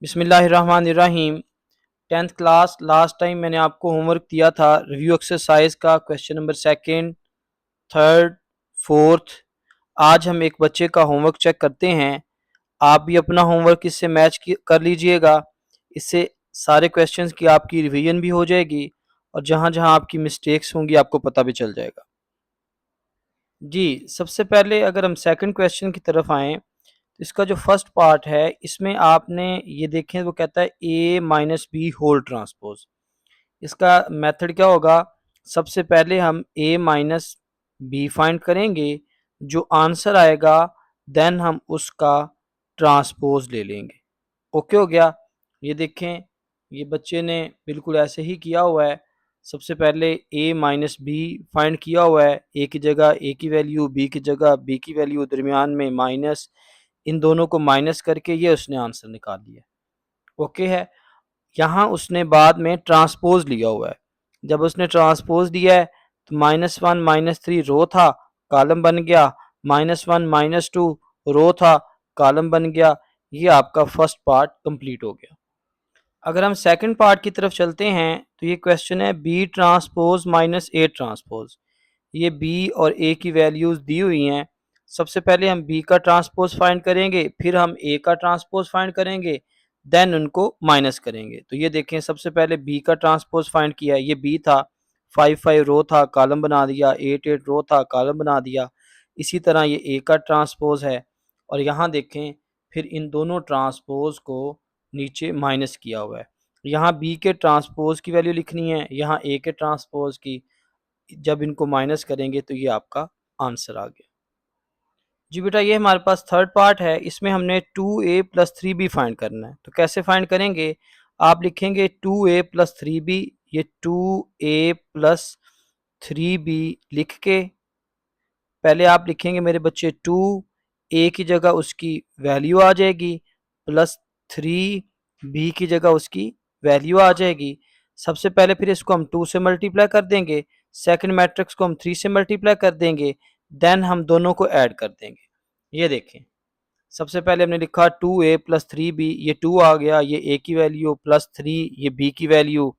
बिस्मिल्लाहिर्रहमानिर्रहीम। 10th class last time मैंने आपको होमवर्क दिया था रिव्यू एक्सरसाइज का question number second, third, fourth. आज हम एक बच्चे का होमवर्क चेक करते हैं। आप भी अपना होमवर्क इससे कर लीजिएगा। इससे सारे क्वेश्चंस की आपकी रिवीजन भी हो जाएगी और जहाँ जहाँ आपकी मिस्टेक्स होंगी आपको पता भी चल जाएगा। जी, सबसे पहले अगर हम सेकंड क्वेश्चन की तरफ आएँ, तो इसका जो फर्स्ट पार्ट है इसमें आपने ये देखें, वो कहता है a minus b whole transpose. इसका मेथड क्या होगा? सबसे पहले हम a माइनस बी फाइंड करेंगे, जो आंसर आएगा देन हम उसका ट्रांसपोज ले लेंगे। ओके हो गया? ये देखें, ये बच्चे ने बिल्कुल ऐसे ही किया हुआ है। सबसे पहले a माइनस बी फाइंड किया हुआ है, a की जगह a की वैल्यू, b की जगह b की वैल्यू, दरमियान में माइनस, इन दोनों को माइनस करके ये उसने आंसर निकाल लिया। ओके है? यहाँ उसने बाद में ट्रांसपोज लिया हुआ है। जब उसने ट्रांसपोज लिया है तो -1 -3 रो था, कॉलम बन गया। -1 -2 रो था, कॉलम बन गया। ये आपका फर्स्ट पार्ट कंप्लीट हो गया। अगर हम सेकंड पार्ट की तरफ चलते हैं तो ये क्वेश्चन है b transpose minus a transpose. ये बी और ए की वैल्यूज दी हुई हैं। सबसे पहले हम बी का ट्रांसपोज फाइंड करेंगे, फिर हम ए का ट्रांसपोज फाइंड करेंगे, देन उनको माइनस करेंगे। तो ये देखें, सबसे पहले बी का ट्रांसपोज फाइंड किया, ये बी था, 5 रो था, कॉलम बना दिया, 8 रो था, कॉलम बना दिया। इसी तरह ये ए का ट्रांसपोज है और यहाँ देखें फिर इन दोनों ट्रांसपोज को नीचे माइनस किया हुआ है। यहाँ बी के ट्रांसपोज की वैल्यू लिखनी है, यहाँ ए के ट्रांसपोज की। जब इनको माइनस करेंगे तो ये आपका आंसर आ गया। जी बेटा, ये हमारे पास थर्ड पार्ट है। इसमें हमने 2a प्लस 3b फाइंड करना है। तो कैसे फाइंड करेंगे? आप लिखेंगे 2a प्लस 3b। ये 2a प्लस 3b लिख के पहले आप लिखेंगे मेरे बच्चे 2, a की जगह उसकी वैल्यू आ जाएगी, प्लस 3 b की जगह उसकी वैल्यू आ जाएगी। सबसे पहले फिर इसको हम 2 से मल्टीप्लाई कर देंगे, सेकंड मैट्रिक्स को हम 3 से मल्टीप्लाई कर देंगे, देन हम दोनों को ऐड कर देंगे। ये देखें, सबसे पहले हमने लिखा 2a प्लस 3b, ये 2 आ गया, ये a की वैल्यू, प्लस 3 ये b की वैल्यू।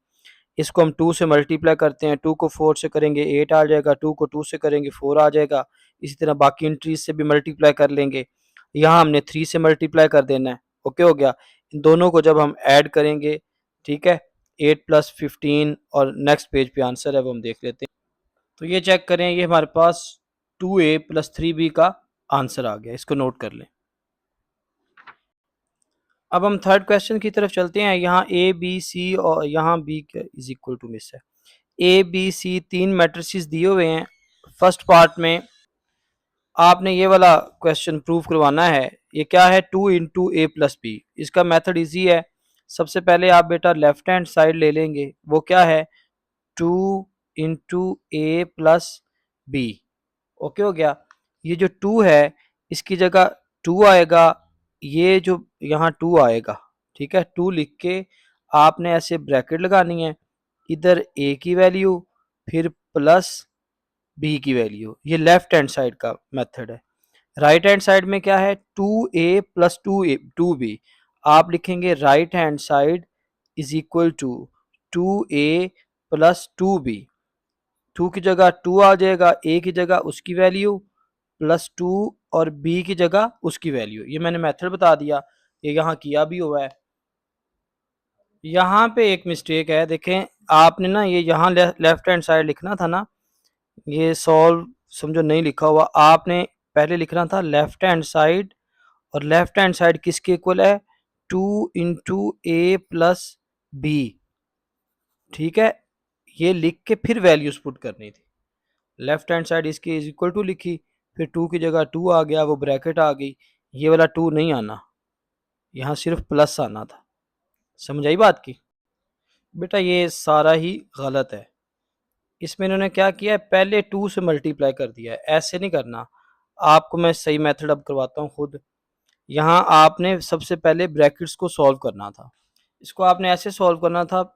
इसको हम 2 से मल्टीप्लाई करते हैं, 2 को 4 से करेंगे 8 आ जाएगा, 2 को 2 से करेंगे 4 आ जाएगा। इसी तरह बाकी एंट्रीज से भी मल्टीप्लाई कर लेंगे। यहाँ हमने 3 से मल्टीप्लाई कर देना है। ओके हो गया? इन दोनों को जब हम ऐड करेंगे, ठीक है, 8 प्लस 15 और नेक्स्ट पेज पे आंसर है वो हम देख लेते हैं। तो ये चेक करें, ये हमारे पास 2a प्लस 3b का आंसर आ गया। इसको नोट कर लें। अब हम थर्ड क्वेश्चन की तरफ चलते हैं। यहाँ ए बी सी और यहाँ बी इज इक्वल टू मिस है। ए बी सी तीन मैट्रिसेस दिए हुए हैं। फर्स्ट पार्ट में आपने ये वाला क्वेश्चन प्रूव करवाना है। ये क्या है? 2 इंटू ए प्लस बी। इसका मेथड इजी है। सबसे पहले आप बेटा लेफ्ट हैंड साइड ले लेंगे। वो क्या है? 2 into a plus B. Okay हो गया? ये जो 2 है इसकी जगह 2 आएगा, ये जो यहाँ 2 आएगा, ठीक है। 2 लिख के आपने ऐसे ब्रैकेट लगानी है, इधर ए की वैल्यू फिर प्लस बी की वैल्यू। ये लेफ्ट हैंड साइड का मेथड है। राइट हैंड साइड में क्या है? 2a plus 2b। आप लिखेंगे right hand side is equal to 2a plus 2b। 2 की जगह 2 आ जाएगा, a की जगह उसकी वैल्यू, प्लस 2 और b की जगह उसकी वैल्यू। ये मैंने मेथड बता दिया, ये यहाँ किया भी हुआ है। यहाँ पे एक मिस्टेक है, देखें आपने ना ये यहाँ लेफ्ट हैंड साइड लिखना था ना, ये सॉल्व समझो नहीं लिखा हुआ। आपने पहले लिखना था लेफ्ट हैंड साइड, और लेफ्ट हैंड साइड किसके इक्वल है? 2 इंटू ए प्लस बी। ठीक है, ये लिख के फिर वैल्यूज पुट करनी थी। लेफ्ट हैंड साइड इसकी इज इक्वल टू लिखी, फिर 2 की जगह 2 आ गया, वो ब्रैकेट आ गई। ये वाला 2 नहीं आना, यहाँ सिर्फ प्लस आना था। समझ आई बात की? बेटा ये सारा ही गलत है। इसमें इन्होंने क्या किया है? पहले 2 से मल्टीप्लाई कर दिया है। ऐसे नहीं करना। आपको मैं सही मेथड अब करवाता हूँ खुद। यहाँ आपने सबसे पहले ब्रैकेट्स को सॉल्व करना था। इसको आपने ऐसे सॉल्व करना था,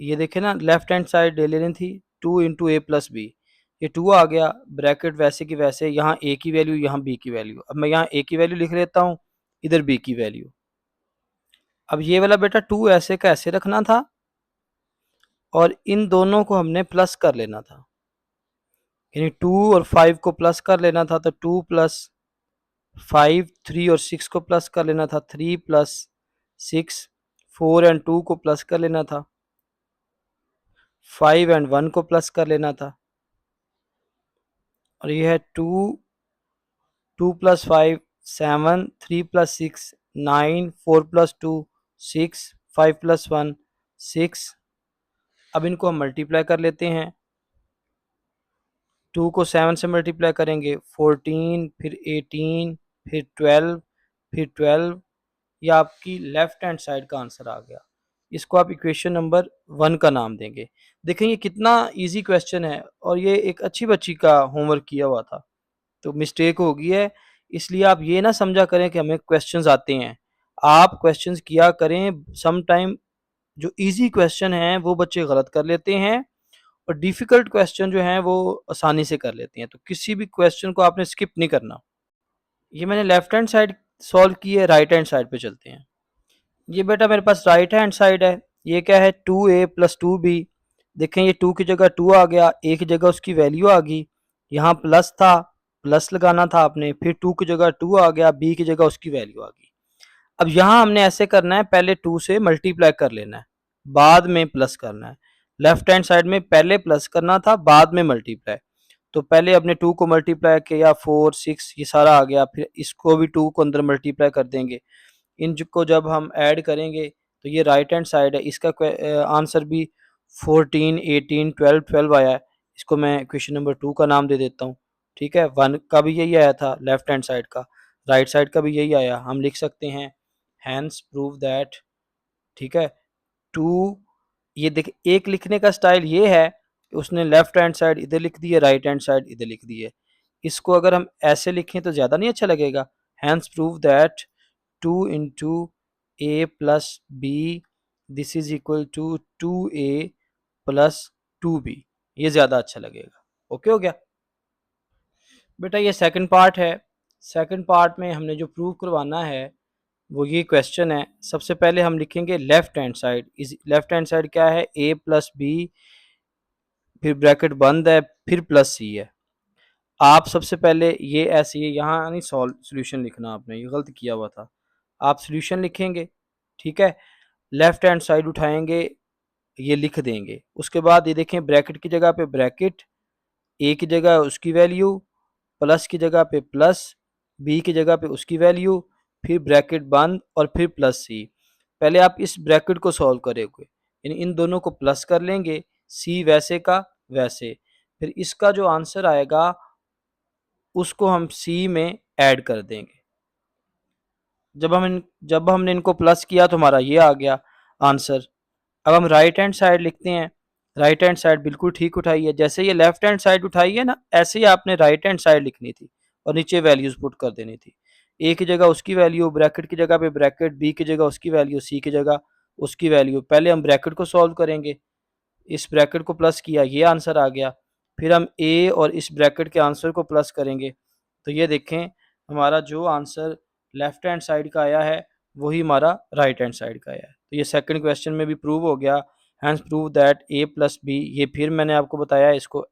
ये देखे ना, लेफ्ट हैंड साइड ले लेनी थी 2 इंटू ए प्लस बी। ये 2 आ गया, ब्रैकेट वैसे की वैसे, यहाँ ए की वैल्यू, यहाँ बी की वैल्यू। अब मैं यहाँ ए की वैल्यू लिख लेता हूँ, इधर बी की वैल्यू। अब ये वाला बेटा 2 ऐसे का ऐसे रखना था और इन दोनों को हमने प्लस कर लेना था, यानी 2 और 5 को प्लस कर लेना था, तो 2 प्लस 5, 3 और 6 को प्लस कर लेना था, 3 प्लस 6, 4 एंड 2 को प्लस कर लेना था, 5 एंड 1 को प्लस कर लेना था, और ये है 2 प्लस 5 7, 3 प्लस 6 9, 4 प्लस 2 6, 5 प्लस 1 6। अब इनको हम मल्टीप्लाई कर लेते हैं, 2 को 7 से मल्टीप्लाई करेंगे 14, फिर 18, फिर 12, फिर 12। ये आपकी लेफ्ट हैंड साइड का आंसर आ गया। इसको आप इक्वेशन नंबर 1 का नाम देंगे। देखें ये कितना इजी क्वेश्चन है और ये एक अच्छी बच्ची का होमवर्क किया हुआ था, तो मिस्टेक हो गई है। इसलिए आप ये ना समझा करें कि हमें क्वेश्चंस आते हैं, आप क्वेश्चंस किया करें। सम टाइम जो इजी क्वेश्चन हैं वो बच्चे गलत कर लेते हैं और डिफ़िकल्ट क्वेश्चन जो हैं वो आसानी से कर लेते हैं, तो किसी भी क्वेश्चन को आपने स्किप नहीं करना। ये मैंने लेफ्ट हैंड साइड सॉल्व की है, राइट हैंड साइड पे चलते हैं। ये बेटा मेरे पास राइट हैंड साइड है, ये क्या है 2a प्लस 2b। देखें ये 2 की जगह 2 आ गया, a की जगह उसकी वैल्यू आ गई, यहाँ प्लस था, प्लस लगाना था आपने, फिर 2 की जगह 2 आ गया, b की जगह उसकी वैल्यू आ गई। अब यहाँ हमने ऐसे करना है, पहले 2 से मल्टीप्लाई कर लेना है, बाद में प्लस करना है। लेफ्ट हैंड साइड में पहले प्लस करना था, बाद में मल्टीप्लाई। तो पहले अपने 2 को मल्टीप्लाई किया, 4 6 ये सारा आ गया, फिर इसको भी 2 को अंदर मल्टीप्लाई कर देंगे। इनको जब हम ऐड करेंगे तो ये राइट हैंड साइड है, इसका आंसर भी 14 18 12 12 आया है। इसको मैं क्वेश्चन नंबर 2 का नाम दे देता हूँ। ठीक है, 1 का भी यही आया था लेफ्ट हैंड साइड का, राइट साइड का भी यही आया। हम लिख सकते हैं हैंस प्रूव दैट, ठीक है, 2। ये देख, एक लिखने का स्टाइल ये है कि उसने लेफ्ट हैंड साइड इधर लिख दी है, राइट हैंड साइड इधर लिख दी है। इसको अगर हम ऐसे लिखें तो ज़्यादा नहीं अच्छा लगेगा, hence prove that 2 into a plus b this is equal to 2a plus 2b, ये ज़्यादा अच्छा लगेगा। ओके हो गया बेटा, ये सेकंड पार्ट है। सेकंड पार्ट में हमने जो प्रूव करवाना है वो ये क्वेश्चन है। सबसे पहले हम लिखेंगे लेफ्ट हैंड साइड। इस लेफ्ट हैंड साइड क्या है, a प्लस बी, फिर ब्रैकेट बंद है, फिर प्लस सी है। आप सबसे पहले ये ऐसे ही यहाँ नहीं सॉल्व सोल्यूशन लिखना, आपने ये गलत किया हुआ था। आप सोल्यूशन लिखेंगे, ठीक है, लेफ्ट हैंड साइड उठाएंगे, ये लिख देंगे। उसके बाद ये देखें ब्रैकेट की जगह पे ब्रैकेट, ए की जगह उसकी वैल्यू, प्लस की जगह पे प्लस, बी की जगह पे उसकी वैल्यू, फिर ब्रैकेट बंद और फिर प्लस सी। पहले आप इस ब्रैकेट को सॉल्व करेंगे, यानी इन दोनों को प्लस कर लेंगे, सी वैसे का वैसे, फिर इसका जो आंसर आएगा उसको हम सी में ऐड कर देंगे। जब हमने इनको प्लस किया तो हमारा ये आ गया आंसर। अब हम राइट हैंड साइड लिखते हैं। राइट हैंड साइड बिल्कुल ठीक उठाई है, जैसे ये लेफ्ट हैंड साइड उठाई है ना, ऐसे ही आपने राइट हैंड साइड लिखनी थी और नीचे वैल्यूज पुट कर देनी थी। ए की जगह उसकी वैल्यू, ब्रैकेट की जगह पे ब्रैकेट, बी की जगह उसकी वैल्यू, सी की जगह उसकी वैल्यू। पहले हम ब्रैकेट को सॉल्व करेंगे, इस ब्रैकेट को प्लस किया, ये आंसर आ गया। फिर हम ए और इस ब्रैकेट के आंसर को प्लस करेंगे, तो ये देखें हमारा जो आंसर लेफ्ट हैंड साइड का आया है वही हमारा राइट हैंड साइड का आया है। तो ये सेकंड क्वेश्चन में भी प्रूव हो गया, hence prove that a plus b. ये फिर मैंने आपको बताया, इसको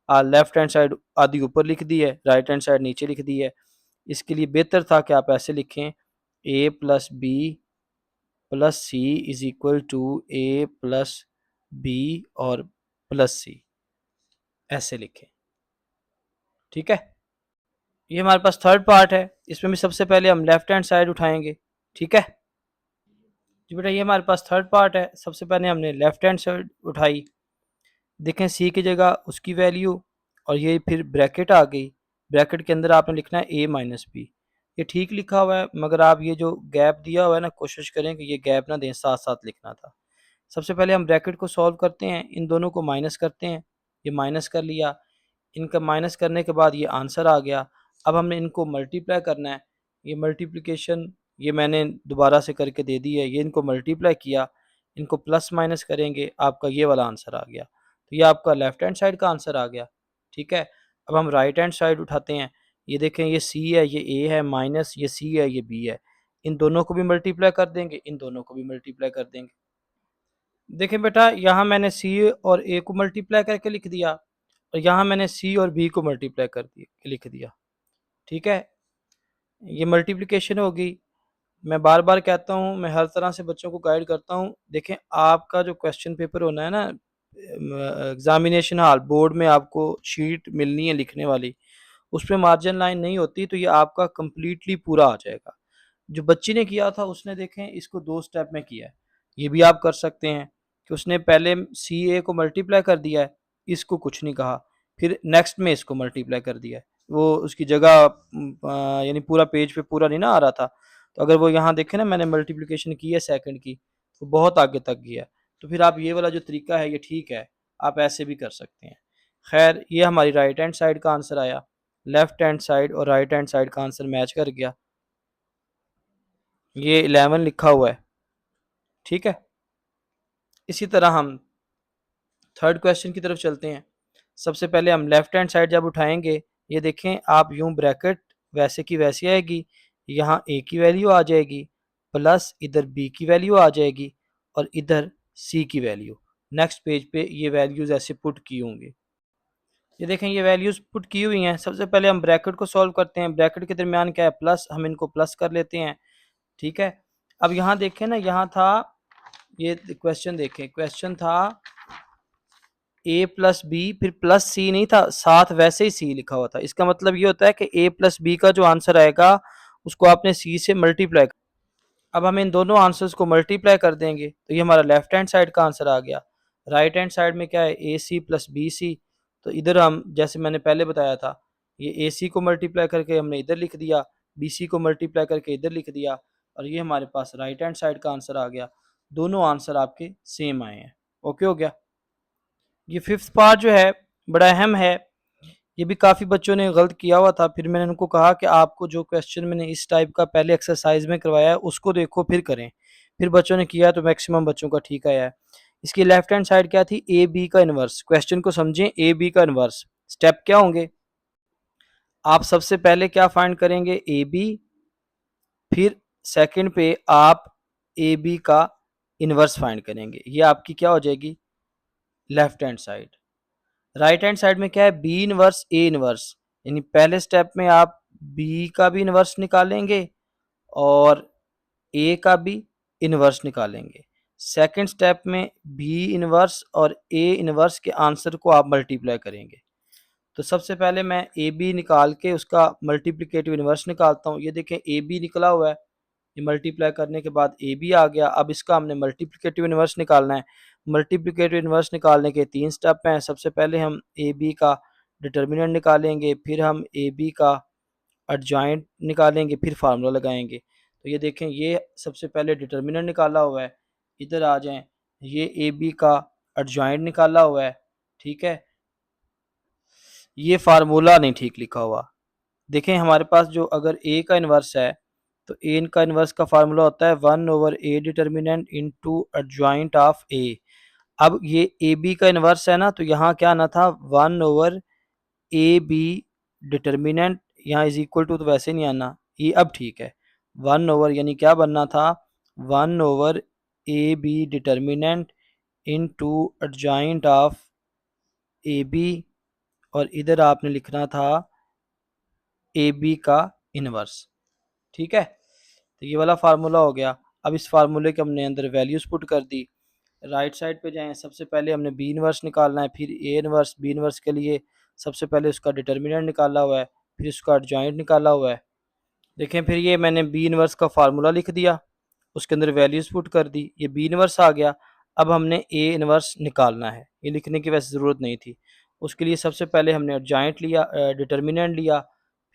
लेफ्ट हैंड साइड आधी ऊपर लिख दी है, राइट हैंड साइड नीचे लिख दी है। इसके लिए बेहतर था कि आप ऐसे लिखें, A plus B plus C is equal to A plus B और प्लस सी, ऐसे लिखें। ठीक है, ये हमारे पास थर्ड पार्ट है। इसमें भी सबसे पहले हम लेफ्ट हैंड साइड उठाएंगे। ठीक है जी बेटा, ये हमारे पास थर्ड पार्ट है। सबसे पहले हमने लेफ्ट हैंड साइड उठाई, देखें सी की जगह उसकी वैल्यू और ये फिर ब्रैकेट आ गई। ब्रैकेट के अंदर आपने लिखना है ए माइनस बी। ये ठीक लिखा हुआ है, मगर आप ये जो गैप दिया हुआ है ना, कोशिश करें कि ये गैप ना दें, साथ साथ लिखना था। सबसे पहले हम ब्रैकेट को सॉल्व करते हैं, इन दोनों को माइनस करते हैं। ये माइनस कर लिया, इनका माइनस करने के बाद ये आंसर आ गया। अब हमने इनको मल्टीप्लाई करना है। ये मल्टीप्लिकेशन ये मैंने दोबारा से करके दे दी है। ये इनको मल्टीप्लाई किया, इनको प्लस माइनस करेंगे, आपका ये वाला आंसर आ गया। तो ये आपका लेफ्ट हैंड साइड का आंसर आ गया। ठीक है, अब हम राइट हैंड साइड उठाते हैं। ये देखें, ये सी है, ये ए है, माइनस ये सी है, ये बी है। इन दोनों को भी मल्टीप्लाई कर देंगे, इन दोनों को भी मल्टीप्लाई कर देंगे। देखें बेटा, यहाँ मैंने सी और ए को मल्टीप्लाई करके लिख दिया और यहाँ मैंने सी और बी को मल्टीप्लाई कर दिया लिख दिया। ठीक है, ये मल्टीप्लिकेशन होगी। मैं बार बार कहता हूँ, मैं हर तरह से बच्चों को गाइड करता हूँ। देखें, आपका जो क्वेश्चन पेपर होना है ना, एग्जामिनेशन हॉल बोर्ड में आपको शीट मिलनी है लिखने वाली, उस पर मार्जिन लाइन नहीं होती, तो ये आपका कंप्लीटली पूरा आ जाएगा। जो बच्ची ने किया था उसने देखें इसको 2 स्टेप में किया है, ये भी आप कर सकते हैं कि उसने पहले सी ए को मल्टीप्लाई कर दिया है, इसको कुछ नहीं कहा, फिर नेक्स्ट में इसको मल्टीप्लाई कर दिया है। वो उसकी जगह यानी पूरा पेज पे पूरा नहीं ना आ रहा था, तो अगर वो यहाँ देखें ना, मैंने मल्टीप्लिकेशन की है सेकंड की, तो बहुत आगे तक गया। तो फिर आप ये वाला जो तरीका है ये ठीक है, आप ऐसे भी कर सकते हैं। खैर, ये हमारी राइट हैंड साइड का आंसर आया। लेफ्ट हैंड साइड और राइट हैंड साइड का आंसर मैच कर गया। ये 11 लिखा हुआ है। ठीक है, इसी तरह हम थर्ड क्वेश्चन की तरफ चलते हैं। सबसे पहले हम लेफ्ट हैंड साइड जब उठाएंगे, ये देखें आप, यूं ब्रैकेट वैसे की वैसी आएगी, यहाँ ए की वैल्यू आ जाएगी, प्लस इधर बी की वैल्यू आ जाएगी और इधर सी की वैल्यू। नेक्स्ट पेज पे ये वैल्यूज ऐसे पुट की होंगी। ये देखें, ये वैल्यूज पुट की हुई हैं। सबसे पहले हम ब्रैकेट को सॉल्व करते हैं। ब्रैकेट के दरमियान क्या है, प्लस, हम इनको प्लस कर लेते हैं। ठीक है, अब यहाँ देखें ना, यहाँ था, ये क्वेश्चन देखें, क्वेश्चन था ए प्लस बी, फिर प्लस सी नहीं था, साथ वैसे ही सी लिखा हुआ था। इसका मतलब ये होता है कि ए प्लस बी का जो आंसर आएगा उसको आपने सी से मल्टीप्लाई कर। अब हम इन दोनों आंसर्स को मल्टीप्लाई कर देंगे तो ये हमारा लेफ्ट हैंड साइड का आंसर आ गया। राइट हैंड साइड में क्या है, ए सी प्लस बी सी। तो इधर हम, जैसे मैंने पहले बताया था, ये ए सी को मल्टीप्लाई करके हमने इधर लिख दिया, बी सी को मल्टीप्लाई करके इधर लिख दिया, और ये हमारे पास राइट हैंड साइड का आंसर आ गया। दोनों आंसर आपके सेम आए हैं। ओके हो गया। ये फिफ्थ पार्ट जो है बड़ा अहम है, ये भी काफ़ी बच्चों ने गलत किया हुआ था। फिर मैंने उनको कहा कि आपको जो क्वेश्चन मैंने इस टाइप का पहले एक्सरसाइज में करवाया है उसको देखो फिर करें। फिर बच्चों ने किया तो मैक्सिमम बच्चों का ठीक आया है। इसकी लेफ्ट हैंड साइड क्या थी, ए बी का इन्वर्स। क्वेश्चन को समझें, ए बी का इन्वर्स। स्टेप क्या होंगे, आप सबसे पहले क्या फाइंड करेंगे, ए बी, फिर सेकंड पे आप ए बी का इन्वर्स फाइंड करेंगे। ये आपकी क्या हो जाएगी, left hand side. Right hand side में क्या है, बी इनवर्स ए इनवर्स, यानी पहले स्टेप में आप बी का भी इनवर्स निकालेंगे और ए का भी इनवर्स निकालेंगे। सेकंड स्टेप में बी इनवर्स और ए इनवर्स के आंसर को आप मल्टीप्लाई करेंगे। तो सबसे पहले मैं ए बी निकाल के उसका मल्टीप्लिकेटिव इनवर्स निकालता हूँ। ये देखें, ए बी निकला हुआ है, ये मल्टीप्लाई करने के बाद ए बी आ गया। अब इसका हमने मल्टीप्लिकेटिव इनवर्स निकालना है। मल्टीप्लिकेटिव इनवर्स निकालने के 3 स्टेप हैं। सबसे पहले हम ए बी का डिटर्मिनेंट निकालेंगे, फिर हम ए बी का एडजॉइंट निकालेंगे, फिर फार्मूला लगाएंगे। तो ये देखें, ये सबसे पहले डिटर्मिनेंट निकाला हुआ है, इधर आ जाएं, ये ए बी का एडजॉइंट निकाला हुआ है। ठीक है, ये फार्मूला नहीं ठीक लिखा हुआ। देखें, हमारे पास जो अगर ए का इन्वर्स है, तो ए का इन्वर्स का फार्मूला होता है 1/a determinant into adjoint of A. अब ये ए बी का इन्वर्स है ना, तो यहाँ क्या आना था, 1/a b डिटर्मिनेंट, यहाँ इज इक्वल टू तो वैसे नहीं आना, ये अब ठीक है। 1 यानी क्या बनना था, 1/a b determinant into adjoint of a b, और इधर आपने लिखना था ए बी का इनवर्स। ठीक है, तो ये वाला फार्मूला हो गया। अब इस फार्मूले के हमने अंदर वैल्यूज पुट कर दी। राइट साइड पे जाएं, सबसे पहले हमने बी इनवर्स निकालना है, फिर ए इनवर्स। बी इनवर्स के लिए सबसे पहले उसका डिटर्मिनेंट निकाला हुआ है, फिर उसका एडजॉइंट निकाला हुआ है। देखें, फिर ये मैंने बी इनवर्स का फार्मूला लिख दिया, उसके अंदर वैल्यूज पुट कर दी, ये बी इनवर्स आ गया। अब हमने ए इनवर्स निकालना है, ये लिखने की वैसे ज़रूरत नहीं थी। उसके लिए सबसे पहले हमने एडजॉइंट लिया, डिटर्मिनेंट लिया,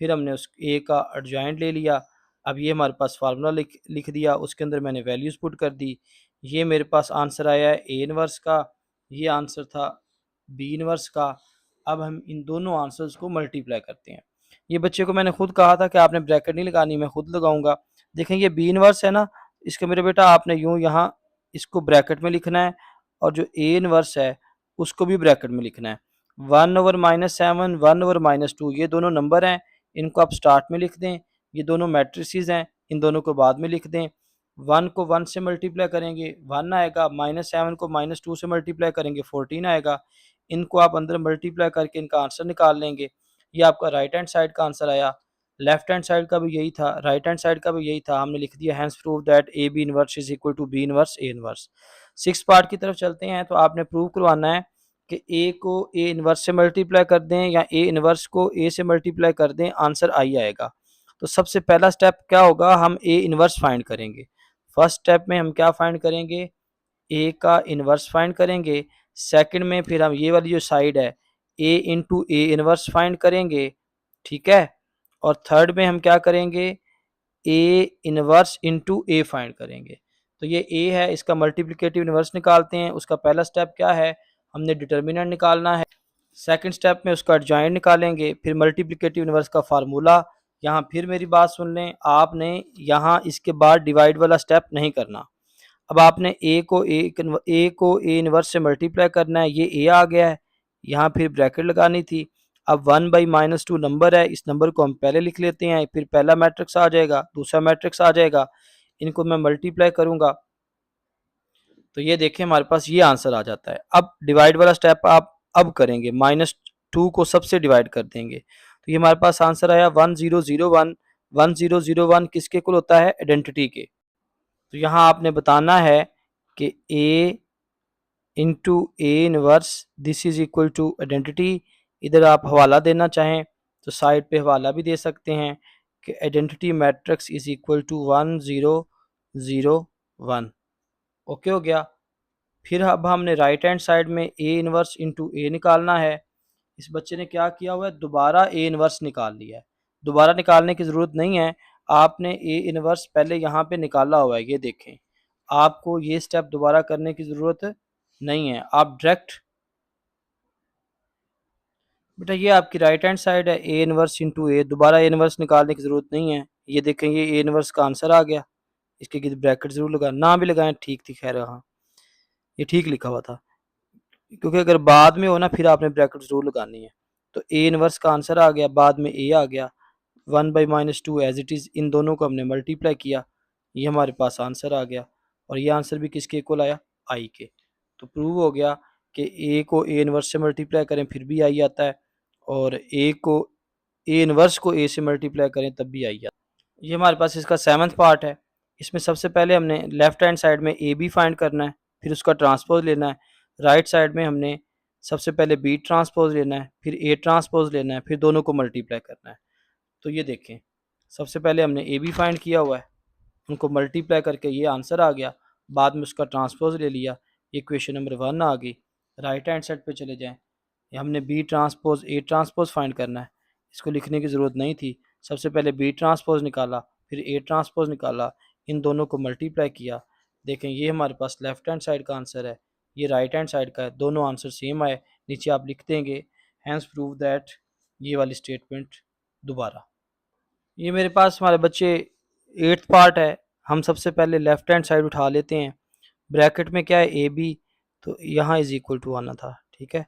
फिर हमने उस ए का एडजॉइंट ले लिया। अब ये हमारे पास फार्मूला लिख दिया, उसके अंदर मैंने वैल्यूज़ पुट कर दी। ये मेरे पास आंसर आया है ए इनवर्स का, ये आंसर था बी इनवर्स का। अब हम इन दोनों आंसर्स को मल्टीप्लाई करते हैं। ये बच्चे को मैंने खुद कहा था कि आपने ब्रैकेट नहीं लगानी, मैं खुद लगाऊंगा। देखें, ये बी इनवर्स है ना, इसके मेरे बेटा आपने यूं यहाँ इसको ब्रैकेट में लिखना है, और जो ए इनवर्स है उसको भी ब्रैकेट में लिखना है। 1/-7, 1/-2, ये दोनों नंबर हैं, इनको आप स्टार्ट में लिख दें। ये दोनों मैट्रिसेस हैं, इन दोनों को बाद में लिख दें। 1 को 1 से मल्टीप्लाई करेंगे 1 आएगा, -7 को -2 से मल्टीप्लाई करेंगे 14 आएगा। इनको आप अंदर मल्टीप्लाई करके इनका आंसर निकाल लेंगे। ये आपका राइट हैंड साइड का आंसर आया। लेफ्ट हैंड साइड का भी यही था, राइट हैंड साइड का भी यही था, हमने लिख दिया hence prove that a b inverse is equal to b inverse a inverse. 6 part की तरफ चलते हैं। तो आपने प्रूव करवाना है कि ए को ए इनवर्स से मल्टीप्लाई कर दें या ए इनवर्स को ए से मल्टीप्लाई कर दें, आंसर आई आएगा। तो सबसे पहला स्टेप क्या होगा, हम ए इनवर्स फाइंड करेंगे। फर्स्ट स्टेप में हम क्या फाइंड करेंगे, ए का इनवर्स फाइंड करेंगे। सेकंड में फिर हम ये वाली जो साइड है ए इंटू ए इनवर्स फाइंड करेंगे, ठीक है। और थर्ड में हम क्या करेंगे, A inverse into A find करेंगे। तो ये ए है, इसका मल्टीप्लिकेटिव इनवर्स निकालते हैं। उसका पहला स्टेप क्या है, हमने डिटर्मिनेंट निकालना है। सेकंड स्टेप में उसका एडजॉइंट निकालेंगे, फिर मल्टीप्लिकेटिव इनवर्स का फार्मूला। यहाँ फिर मेरी बात सुन लें, आपने यहाँ इसके बाद डिवाइड वाला स्टेप नहीं करना। अब आपने ए को ए इनवर्स से मल्टीप्लाई करना है, ये ए आ गया है, यहाँ फिर ब्रैकेट लगानी थी। अब 1/-2 नंबर है, इस नंबर को हम पहले लिख लेते हैं, फिर पहला मैट्रिक्स आ जाएगा, दूसरा मैट्रिक्स आ जाएगा, इनको मैं मल्टीप्लाई करूंगा तो ये देखिए हमारे पास ये आंसर आ जाता है। अब डिवाइड वाला स्टेप आप अब करेंगे, -2 को सबसे डिवाइड कर देंगे, तो ये हमारे पास आंसर आया 1001। 1001 किसके इक्वल होता है, आइडेंटिटी के। तो यहाँ आपने बताना है कि A into A inverse this is equal to identity. इधर आप हवाला देना चाहें तो साइड पे हवाला भी दे सकते हैं कि identity matrix is equal to 1001। Okay हो गया। फिर अब हमने राइट हैंड साइड में ए इनवर्स इंटू ए निकालना है। इस बच्चे ने क्या किया हुआ है, दोबारा ए इनवर्स निकाल लिया है। दोबारा निकालने की ज़रूरत नहीं है, आपने ए इनवर्स पहले यहाँ पे निकाला हुआ है, ये देखें। आपको ये स्टेप दोबारा करने की ज़रूरत नहीं है, आप डायरेक्ट, बेटा ये आपकी राइट हैंड साइड है, ए इनवर्स इंटू ए, दोबारा ए इनवर्स निकालने की ज़रूरत नहीं है। ये देखें, ये ए इनवर्स का आंसर आ गया। इसके ब्रैकेट ज़रूर लगाएं, ना भी लगाएं ठीक थी, खैर हाँ ये ठीक लिखा हुआ था, क्योंकि अगर बाद में हो ना फिर आपने ब्रैकेट जरूर लगानी है। तो ए इनवर्स का आंसर आ गया, बाद में ए आ गया। 1/-2 एज इट इज़, इन दोनों को हमने मल्टीप्लाई किया, ये हमारे पास आंसर आ गया। और ये आंसर भी किसके इक्वल आया, आई के। तो प्रूव हो गया कि ए को ए इनवर्स से मल्टीप्लाई करें फिर भी आई आता है, और ए इनवर्स को ए से मल्टीप्लाई करें तब भी आई आता है। ये हमारे पास इसका 7th पार्ट है। इसमें सबसे पहले हमने लेफ्ट हैंड साइड में ए बी फाइंड करना है, फिर उसका ट्रांसपोज लेना है। राइट साइड में हमने सबसे पहले बी ट्रांसपोज लेना है, फिर ए ट्रांसपोज लेना है, फिर दोनों को मल्टीप्लाई करना है। तो ये देखें, सबसे पहले हमने ए बी फाइंड किया हुआ है, उनको मल्टीप्लाई करके ये आंसर आ गया, बाद में उसका ट्रांसपोज ले लिया, ये क्वेश्चन नंबर 1 आ गई। राइट हैंड साइड पे चले जाएं, हमने b transpose a transpose find करना है, इसको लिखने की ज़रूरत नहीं थी। सबसे पहले बी ट्रांसपोज निकाला, फिर ए ट्रांसपोज निकाला, इन दोनों को मल्टीप्लाई किया। देखें ये हमारे पास लेफ्ट हैंड साइड का आंसर है, ये राइट हैंड साइड का है, दोनों आंसर सेम आए। नीचे आप लिख देंगे हैंस प्रूव दैट, ये वाली स्टेटमेंट दोबारा। ये मेरे पास हमारे बच्चे 8th पार्ट है। हम सबसे पहले लेफ्ट हैंड साइड उठा लेते हैं। ब्रैकेट में क्या है, ए बी, तो यहाँ इज इक्वल टू आना था, ठीक है।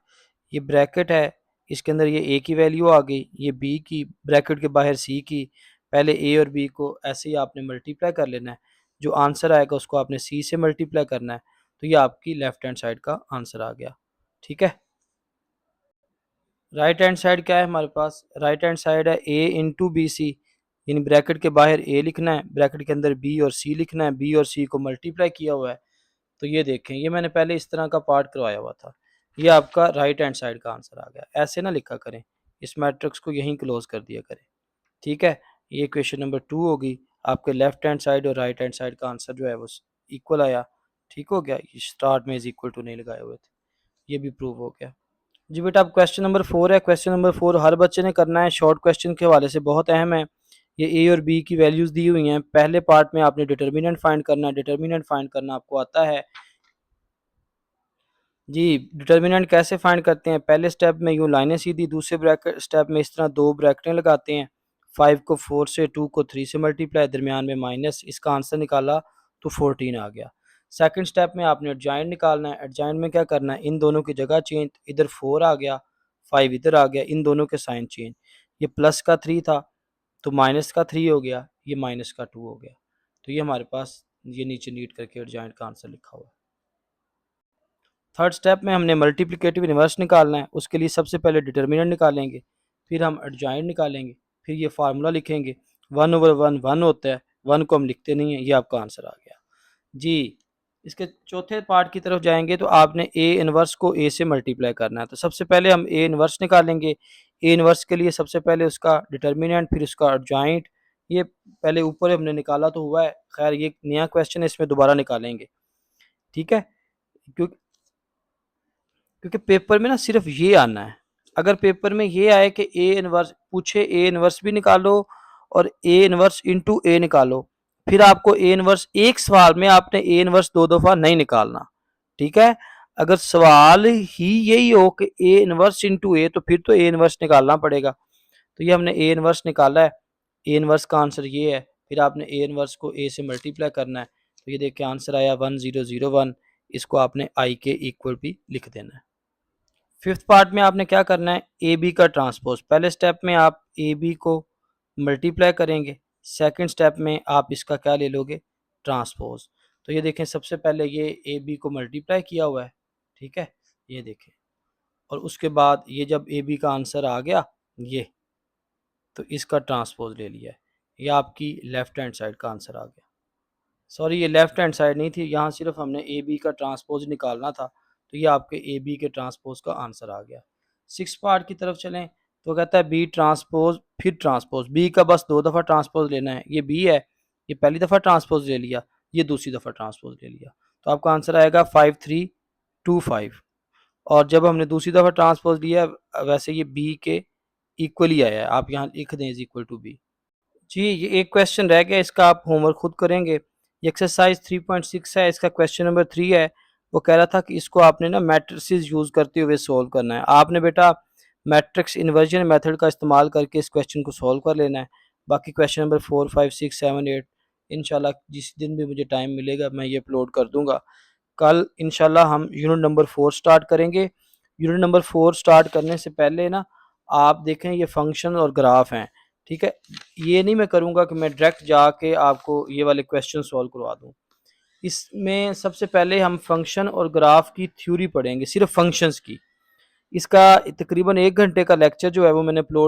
ये ब्रैकेट है, इसके अंदर ये ए की वैल्यू आ गई, ये बी की, ब्रैकेट के बाहर सी की। पहले ए और बी को ऐसे ही आपने मल्टीप्लाई कर लेना है, जो आंसर आएगा उसको आपने सी से मल्टीप्लाई करना है। तो ये आपकी लेफ्ट हैंड साइड का आंसर आ गया, ठीक है। राइट हैंड साइड क्या है हमारे पास, राइट हैंड साइड है ए इंटू बी सी, यानी ब्रैकेट के बाहर ए लिखना है, ब्रैकेट के अंदर बी और सी लिखना है, बी और सी को मल्टीप्लाई किया हुआ है। तो ये देखें, ये मैंने पहले इस तरह का पार्ट करवाया हुआ था, ये आपका राइट हैंड साइड का आंसर आ गया। ऐसे ना लिखा करें, इस मैट्रिक्स को यहीं क्लोज कर दिया करें, ठीक है। ये क्वेश्चन नंबर 2 होगी, आपके लेफ्ट हैंड साइड और राइट हैंड साइड का आंसर जो है वो इक्वल आया, ठीक हो गया। ये स्टार्ट में इज इक्वल टू नहीं लगाए हुए थे, ये भी प्रूव हो गया। जी बेटा, अब क्वेश्चन नंबर 4 है। क्वेश्चन नंबर 4 हर बच्चे ने करना है, शॉर्ट क्वेश्चन के हवाले से बहुत अहम है। ये ए और बी की वैल्यूज़ दी हुई हैं। पहले पार्ट में आपने डिटर्मिनेंट फाइंड करना है, डिटर्मिनेंट फाइंड करना आपको आता है। जी, डिटर्मिनेंट कैसे फाइंड करते हैं, पहले स्टेप में यूँ लाइनें सीधी, दूसरे ब्रैकेट स्टेप में इस तरह दो ब्रैकेटें लगाते हैं। 5 को 4 से, 2 को 3 से मल्टीप्लाई, दरमियान में माइनस, इसका आंसर निकाला तो 14 आ गया। सेकंड स्टेप में आपने एडजॉइंट निकालना है। एडजॉइंट में क्या करना है, इन दोनों की जगह चेंज, इधर 4 आ गया, 5 इधर आ गया, इन दोनों के साइन चेंज। ये प्लस का 3 था तो माइनस का 3 हो गया, ये माइनस का 2 हो गया। तो ये हमारे पास ये नीचे नीट करके एडजॉइंट का आंसर लिखा हुआ है। थर्ड स्टेप में हमने मल्टीप्लिकेटिव इन्वर्स निकालना है। उसके लिए सबसे पहले डिटर्मिनेंट निकालेंगे, फिर हम एडजॉइंट निकालेंगे, फिर ये फार्मूला लिखेंगे। 1/1 1 होता है, 1 को हम लिखते नहीं है। ये आपका आंसर आ गया जी। इसके चौथे पार्ट की तरफ जाएंगे तो आपने ए इनवर्स को ए से मल्टीप्लाई करना है। तो सबसे पहले हम ए इनवर्स निकालेंगे। ए इनवर्स के लिए सबसे पहले उसका डिटर्मिनेंट, फिर उसका एडजॉइंट। ये पहले ऊपर हमने निकाला तो हुआ है, खैर ये नया क्वेश्चन है, इसमें दोबारा निकालेंगे, ठीक है। क्योंकि क्योंकि पेपर में ना सिर्फ ये आना है। अगर पेपर में ये आए कि ए इनवर्स पूछे, ए इनवर्स भी निकालो और ए इनवर्स इंटू ए निकालो, फिर आपको ए इनवर्स एक सवाल में आपने ए इनवर्स 2 दफा नहीं निकालना, ठीक है। अगर सवाल ही यही हो कि ए इनवर्स इंटू ए, तो फिर तो ए इनवर्स निकालना पड़ेगा। तो ये हमने ए इनवर्स निकाला है, ए इनवर्स का आंसर ये है। फिर आपने ए इनवर्स को ए से मल्टीप्लाई करना है। तो ये देखिए आंसर आया 1001। इसको आपने आई के इक्वल भी लिख देना है। फिफ्थ पार्ट में आपने क्या करना है, ए बी का ट्रांसपोज। पहले स्टेप में आप ए बी को मल्टीप्लाई करेंगे, सेकंड स्टेप में आप इसका क्या ले लोगे, ट्रांसपोज। तो ये देखें सबसे पहले ये ए बी को मल्टीप्लाई किया हुआ है, ठीक है, ये देखें। और उसके बाद ये जब ए बी का आंसर आ गया ये, तो इसका ट्रांसपोज ले लिया है। ये आपकी लेफ्ट हैंड साइड का आंसर आ गया। सॉरी, ये लेफ्ट हैंड साइड नहीं थी, यहाँ सिर्फ हमने ए बी का ट्रांसपोज निकालना था। तो ये आपके ए बी के ट्रांसपोज का आंसर आ गया। सिक्स पार्ट की तरफ चलें तो कहता है बी ट्रांसपोज फिर ट्रांसपोज। बी का बस 2 दफ़ा ट्रांसपोज लेना है। ये बी है, ये पहली दफ़ा ट्रांसपोज ले लिया, ये दूसरी दफ़ा ट्रांसपोज ले लिया। तो आपका आंसर आएगा 5325। और जब हमने दूसरी दफ़ा ट्रांसपोज लिया, वैसे ये बी के इक्वली आया है, आप यहाँ लिख दें इज इक्वल टू बी। जी, ये एक क्वेश्चन रह गया, इसका आप होमवर्क खुद करेंगे। ये एक्सरसाइज 3.6 है, इसका क्वेश्चन नंबर 3 है। वो कह रहा था कि इसको आपने ना मैट्रिसेस यूज़ करते हुए सोल्व करना है। आपने बेटा मैट्रिक्स इन्वर्जन मेथड का इस्तेमाल करके इस क्वेश्चन को सोल्व कर लेना है। बाकी क्वेश्चन नंबर 4 5 6 7 8 इंशाल्लाह जिस दिन भी मुझे टाइम मिलेगा मैं ये अपलोड कर दूंगा। कल इंशाल्लाह हम यूनिट नंबर 4 स्टार्ट करेंगे। यूनिट नंबर 4 स्टार्ट करने से पहले ना आप देखें ये फंक्शन और ग्राफ हैं, ठीक है। ये नहीं मैं करूँगा कि मैं डायरेक्ट जाके आपको ये वाले क्वेश्चन सॉल्व करवा दूँ। इसमें सबसे पहले हम फंक्शन और ग्राफ की थ्योरी पढ़ेंगे, सिर्फ फंक्शंस की। इसका तकरीबन 1 घंटे का लेक्चर जो है वो मैंने अपलोड